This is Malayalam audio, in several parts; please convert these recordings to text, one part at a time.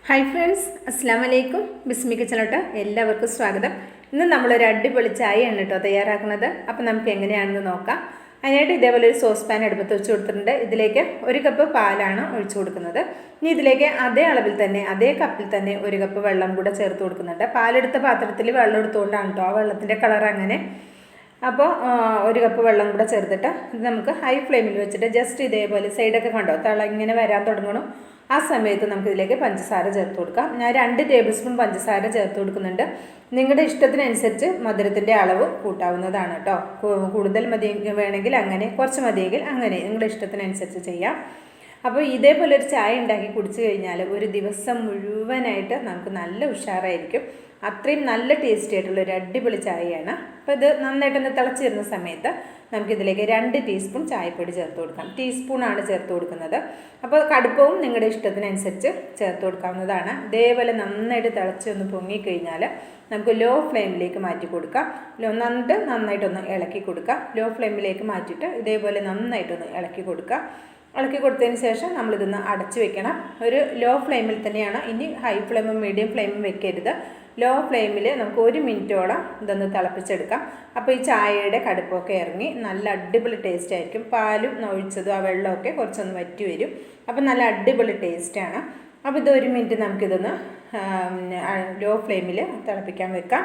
ഹായ് ഫ്രണ്ട്സ്, അസ്സാം വലൈക്കും. ബിസ്മി കിച്ചണിലോട്ട് എല്ലാവർക്കും സ്വാഗതം. ഇന്ന് നമ്മളൊരു അടിപൊളി ചായയാണ് കേട്ടോ തയ്യാറാക്കുന്നത്. അപ്പോൾ നമുക്ക് എങ്ങനെയാണെന്ന് നോക്കാം. അതിനായിട്ട് ഇതേപോലെ ഒരു സോസ് പാൻ അടുപ്പത്ത് വെച്ച് കൊടുത്തിട്ടുണ്ട്. ഇതിലേക്ക് 1 കപ്പ് പാലാണ് ഒഴിച്ചു കൊടുക്കുന്നത്. ഇനി ഇതിലേക്ക് അതേ അളവിൽ തന്നെ അതേ കപ്പിൽ തന്നെ 1 കപ്പ് വെള്ളം കൂടെ ചേർത്ത് കൊടുക്കുന്നുണ്ട്. പാലെടുത്ത പാത്രത്തിൽ വെള്ളം എടുത്തുകൊണ്ടാണ് കേട്ടോ ആ വെള്ളത്തിൻ്റെ കളർ അങ്ങനെ. അപ്പോൾ 1 കപ്പ് വെള്ളം കൂടെ ചേർത്തിട്ട് ഇത് നമുക്ക് ഹൈ ഫ്ലെയിമിൽ വെച്ചിട്ട് ജസ്റ്റ് ഇതേപോലെ സൈഡൊക്കെ കണ്ടോ ഇങ്ങനെ വരാൻ തുടങ്ങണം. ആ സമയത്ത് നമുക്ക് ഇതിലേക്ക് പഞ്ചസാര ചേർത്ത് കൊടുക്കാം. ഞാൻ 2 ടേബിൾ സ്പൂൺ പഞ്ചസാര ചേർത്ത് കൊടുക്കുന്നുണ്ട്. നിങ്ങളുടെ ഇഷ്ടത്തിനനുസരിച്ച് മധുരത്തിൻ്റെ അളവ് കൂട്ടാവുന്നതാണ് കേട്ടോ. കൂടുതൽ മതി വേണമെങ്കിൽ അങ്ങനെ, കുറച്ച് മതിയെങ്കിൽ അങ്ങനെ, നിങ്ങളുടെ ഇഷ്ടത്തിനനുസരിച്ച് ചെയ്യാം. അപ്പോൾ ഇതേപോലെ ഒരു ചായ ഉണ്ടാക്കി കുടിച്ചു കഴിഞ്ഞാൽ ഒരു ദിവസം മുഴുവനായിട്ട് നമുക്ക് നല്ല ഉഷാറായിരിക്കും. അത്രയും നല്ല ടേസ്റ്റി ആയിട്ടുള്ള ഒരു അടിപൊളി ചായയാണ്. അപ്പോൾ ഇത് നന്നായിട്ടൊന്ന് തിളച്ച് വരുന്ന സമയത്ത് നമുക്കിതിലേക്ക് 2 ടീസ്പൂൺ ചായപ്പൊടി ചേർത്ത് കൊടുക്കാം. ടീസ്പൂണാണ് ചേർത്ത് കൊടുക്കുന്നത്. അപ്പോൾ കടുപ്പവും നിങ്ങളുടെ ഇഷ്ടത്തിനനുസരിച്ച് ചേർത്ത് കൊടുക്കാവുന്നതാണ്. ഇതേപോലെ നന്നായിട്ട് തിളച്ച് ഒന്ന് പൊങ്ങിക്കഴിഞ്ഞാൽ നമുക്ക് ലോ ഫ്ലെയിമിലേക്ക് മാറ്റി കൊടുക്കാം. നന്നായിട്ടൊന്ന് ഇളക്കി കൊടുക്കാം. ലോ ഫ്ലെയിമിലേക്ക് മാറ്റിയിട്ട് ഇതേപോലെ നന്നായിട്ടൊന്ന് ഇളക്കി കൊടുക്കാം. ഇളക്കി കൊടുത്തതിന് ശേഷം നമ്മളിതൊന്ന് അടച്ചു വെക്കണം. ഒരു ലോ ഫ്ലെയിമിൽ തന്നെയാണ്. ഇനി ഹൈ ഫ്ലെയിമും മീഡിയം ഫ്ലെയിമും വെക്കരുത്. ലോ ഫ്ലെയിമിൽ നമുക്ക് 1 മിനിറ്റോളം ഇതൊന്ന് തിളപ്പിച്ചെടുക്കാം. അപ്പോൾ ഈ ചായയുടെ കടുപ്പൊക്കെ ഇറങ്ങി നല്ല അടിപൊളി ടേസ്റ്റ് ആയിരിക്കും. പാലും ഒഴിച്ചതും ആ വെള്ളമൊക്കെ കുറച്ചൊന്ന് വറ്റി വരും. അപ്പോൾ നല്ല അടിപൊളി ടേസ്റ്റാണ്. അപ്പോൾ ഇത് 1 മിനിറ്റ് നമുക്കിതൊന്ന് ലോ ഫ്ലെയിമിൽ തിളപ്പിക്കാൻ വെക്കാം.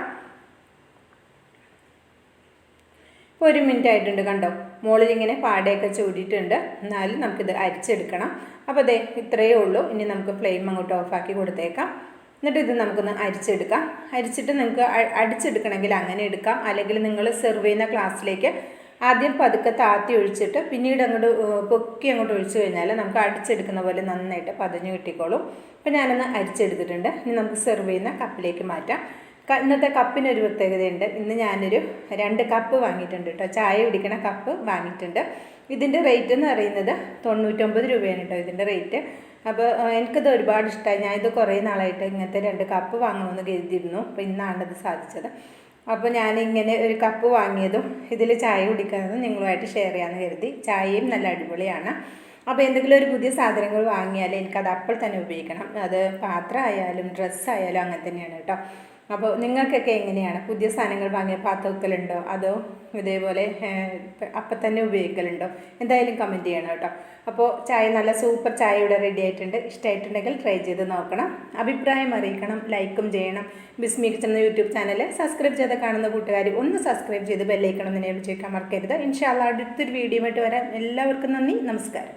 ഇപ്പോൾ 1 മിനിറ്റ് ആയിട്ടുണ്ട് കണ്ടോ. മുകളിലിങ്ങനെ പാടയൊക്കെ ചൂടിയിട്ടുണ്ട്. എന്നാലും നമുക്കിത് അരിച്ചെടുക്കണം. അപ്പോൾ അതെ ഇത്രയേ ഉള്ളൂ. ഇനി നമുക്ക് ഫ്ലെയിം അങ്ങോട്ട് ഓഫാക്കി കൊടുത്തേക്കാം. എന്നിട്ട് ഇത് നമുക്കൊന്ന് അരിച്ചെടുക്കാം. അരിച്ചിട്ട് നിങ്ങൾക്ക് അടിച്ചെടുക്കണമെങ്കിൽ അങ്ങനെ എടുക്കാം. അല്ലെങ്കിൽ നിങ്ങൾ സെർവ് ചെയ്യുന്ന ഗ്ലാസ്സിലേക്ക് ആദ്യം പതുക്കെ താത്തി ഒഴിച്ചിട്ട് പിന്നീട് അങ്ങോട്ട് പൊക്കി അങ്ങോട്ട് ഒഴിച്ചു കഴിഞ്ഞാൽ നമുക്ക് അടിച്ചെടുക്കുന്ന പോലെ നന്നായിട്ട് പതഞ്ഞ് കിട്ടിക്കോളും. അപ്പോൾ ഞാനൊന്ന് അരിച്ചെടുത്തിട്ടുണ്ട്. ഇനി നമുക്ക് സെർവ് ചെയ്യുന്ന കപ്പിലേക്ക് മാറ്റാം. ഇന്നത്തെ കപ്പിനൊരു പ്രത്യേകതയുണ്ട്. ഇന്ന് ഞാനൊരു 2 കപ്പ് വാങ്ങിയിട്ടുണ്ട് കേട്ടോ. ചായ കുടിക്കണ കപ്പ് വാങ്ങിയിട്ടുണ്ട്. ഇതിൻ്റെ റേറ്റ് എന്ന് പറയുന്നത് 99 രൂപയാണ് കേട്ടോ ഇതിൻ്റെ റേറ്റ്. അപ്പോൾ എനിക്കിത് ഒരുപാട് ഇഷ്ടമായി. ഞാനിത് കുറേ നാളായിട്ട് ഇങ്ങനത്തെ 2 കപ്പ് വാങ്ങണമെന്ന് കരുതിയിരുന്നു. അപ്പോൾ ഇന്നാണത് സാധിച്ചത്. അപ്പോൾ ഞാനിങ്ങനെ ഒരു കപ്പ് വാങ്ങിയതും ഇതിൽ ചായ കുടിക്കുന്നതും നിങ്ങളുമായിട്ട് ഷെയർ ചെയ്യാമെന്ന് കരുതി. ചായയും നല്ല അടിപൊളിയാണ്. അപ്പോൾ എന്തെങ്കിലും ഒരു പുതിയ സാധനങ്ങൾ വാങ്ങിയാൽ എനിക്കത് അപ്പോൾ തന്നെ ഉപയോഗിക്കണം. അത് പാത്രമായാലും ഡ്രസ്സായാലും അങ്ങനെ തന്നെയാണ് കേട്ടോ. അപ്പോൾ നിങ്ങൾക്കൊക്കെ എങ്ങനെയാണ്? പുതിയ സാധനങ്ങൾ വാങ്ങിയ പാത്രത്തിലുണ്ടോ അതോ ഇതേപോലെ അപ്പം തന്നെ ഉപയോഗിക്കലുണ്ടോ? എന്തായാലും കമൻറ്റ് ചെയ്യണം കേട്ടോ. അപ്പോൾ ചായ നല്ല സൂപ്പർ ചായ ഇവിടെ റെഡി ആയിട്ടുണ്ട്. ഇഷ്ടമായിട്ടുണ്ടെങ്കിൽ ട്രൈ ചെയ്ത് നോക്കണം. അഭിപ്രായം അറിയിക്കണം. ലൈക്കും ചെയ്യണം. ബിസ്മി കിച്ചൺ യൂട്യൂബ് ചാനൽ സബ്സ്ക്രൈബ് ചെയ്ത് കാണുന്ന കൂട്ടുകാർ ഒന്ന് സബ്സ്ക്രൈബ് ചെയ്ത് ബെല്ലൈക്കണം എന്ന് ചോദിക്കാൻ മറക്കരുത്. ഇൻഷാ അല്ലാഹ് അടുത്തൊരു വീഡിയോ ആയിട്ട് വരാം. എല്ലാവർക്കും നന്ദി, നമസ്കാരം.